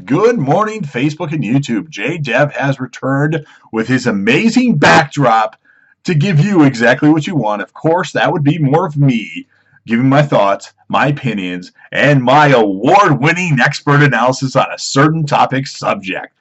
Good morning, Facebook and YouTube. J-Dev has returned with his amazing backdrop to give you exactly what you want. Of course, that would be more of me giving my thoughts, my opinions, and my award-winning expert analysis on a certain topic subject.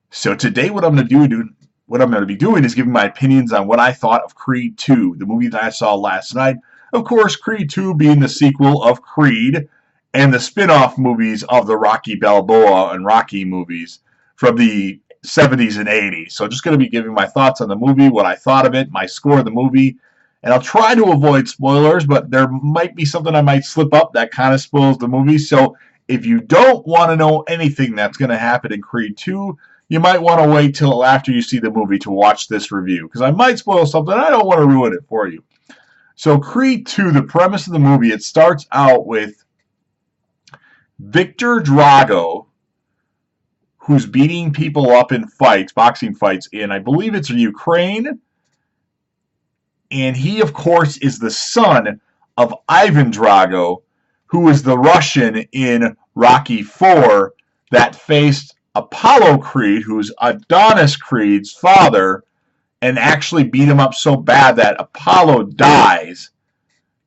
So today what I'm going to be doing is giving my opinions on what I thought of Creed 2, the movie that I saw last night. Of course, Creed 2 being the sequel of Creed, and the spin-off movies of the Rocky Balboa and Rocky movies from the 70s and 80s. So just going to be giving my thoughts on the movie, what I thought of it, my score of the movie, and I'll try to avoid spoilers, but there might be something I might slip up that kind of spoils the movie. So if you don't want to know anything that's going to happen in Creed 2, you might want to wait till after you see the movie to watch this review, because I might spoil something. I don't want to ruin it for you. So Creed 2, the premise of the movie, it starts out with Viktor Drago, who's beating people up in fights, boxing fights in, I believe it's Ukraine. And he, of course, is the son of Ivan Drago, who is the Russian in Rocky IV that faced Apollo Creed, who's Adonis Creed's father, and actually beat him up so bad that Apollo dies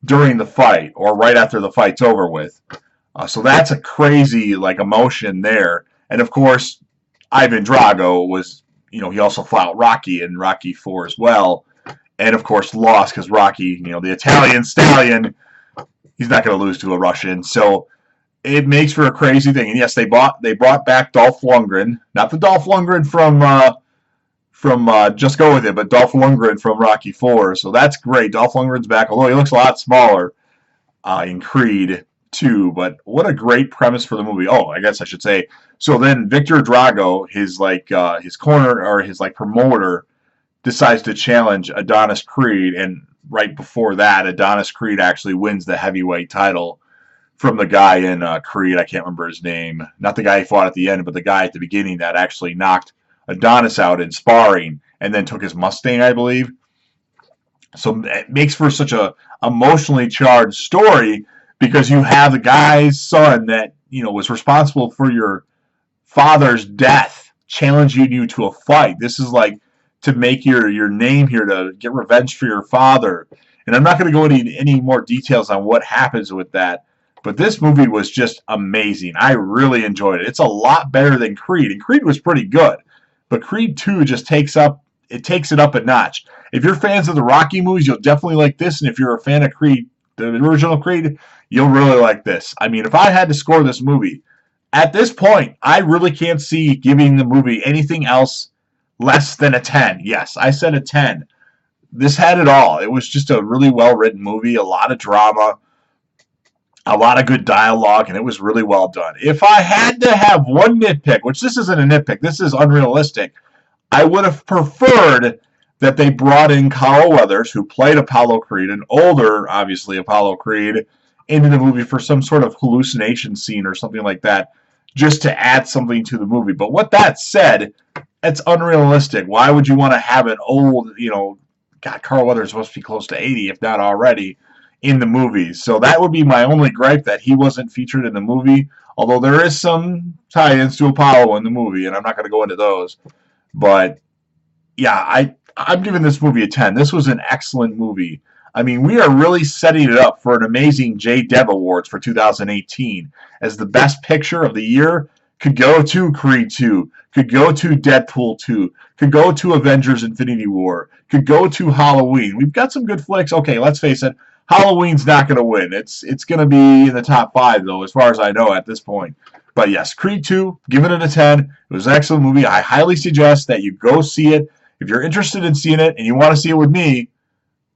during the fight, or right after the fight's over with. So that's a crazy emotion there. And of course, Ivan Drago was, he also fought Rocky in Rocky IV as well. And of course lost because Rocky, the Italian stallion, he's not going to lose to a Russian. So it makes for a crazy thing. And yes, they brought back Dolph Lundgren, not the Dolph Lundgren from Just Go With It, but Dolph Lundgren from Rocky IV. So that's great. Dolph Lundgren's back, although he looks a lot smaller in Creed 2, but what a great premise for the movie. Oh, I guess I should say. So then Viktor Drago, his promoter, decides to challenge Adonis Creed, and right before that, Adonis Creed actually wins the heavyweight title from the guy in Creed. I can't remember his name. Not the guy he fought at the end, but the guy at the beginning that actually knocked Adonis out in sparring and then took his Mustang, I believe. So it makes for such a emotionally charged story, because you have the guy's son that, was responsible for your father's death challenging you to a fight. This is like to make your name here, to get revenge for your father. And I'm not going to go into any more details on what happens with that, but this movie was just amazing. I really enjoyed it. It's a lot better than Creed, and Creed was pretty good, but Creed 2 just takes it up a notch. If you're fans of the Rocky movies, you'll definitely like this, and if you're a fan of Creed, the original Creed, you'll really like this. I mean, if I had to score this movie, at this point, I really can't see giving the movie anything else less than a 10. Yes, I said a 10. This had it all. It was just a really well-written movie, a lot of drama, a lot of good dialogue, and it was really well done. If I had to have one nitpick, which this isn't a nitpick, this is unrealistic, I would have preferred that they brought in Carl Weathers, who played Apollo Creed, an older, obviously, Apollo Creed, into the movie for some sort of hallucination scene or something like that, just to add something to the movie. But with that said, it's unrealistic. Why would you want to have an old, God, Carl Weathers is supposed to be close to 80, if not already, in the movies. So that would be my only gripe, that he wasn't featured in the movie, although there is some tie-ins to Apollo in the movie, and I'm not going to go into those. But yeah, I'm giving this movie a 10. This was an excellent movie. I mean, we are really setting it up for an amazing J-Dev Awards for 2018, as the best picture of the year could go to Creed 2, could go to Deadpool 2, could go to Avengers Infinity War, could go to Halloween. We've got some good flicks. Okay, let's face it, Halloween's not going to win. It's going to be in the top 5, though, as far as I know at this point. But yes, Creed 2, giving it a 10. It was an excellent movie. I highly suggest that you go see it. If you're interested in seeing it and you want to see it with me,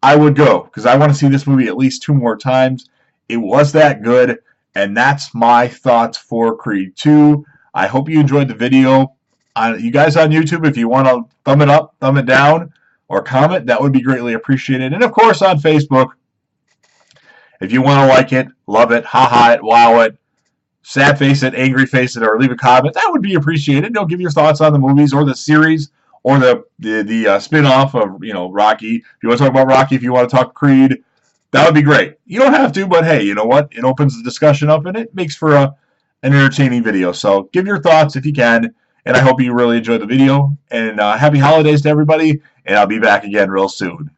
I would go, because I want to see this movie at least 2 more times. It was that good, and that's my thoughts for Creed 2. I hope you enjoyed the video. You guys on YouTube, if you want to thumb it up, thumb it down, or comment, that would be greatly appreciated. And of course on Facebook, if you want to like it, love it, haha it, wow it, sad face it, angry face it, or leave a comment, that would be appreciated. Give your thoughts on the movies or the series, or the spin-off of Rocky. If you want to talk about Rocky, if you want to talk Creed, that would be great. You don't have to, but hey, you know what? It opens the discussion up, and it makes for an entertaining video. So give your thoughts if you can, and I hope you really enjoyed the video. And happy holidays to everybody, and I'll be back again real soon.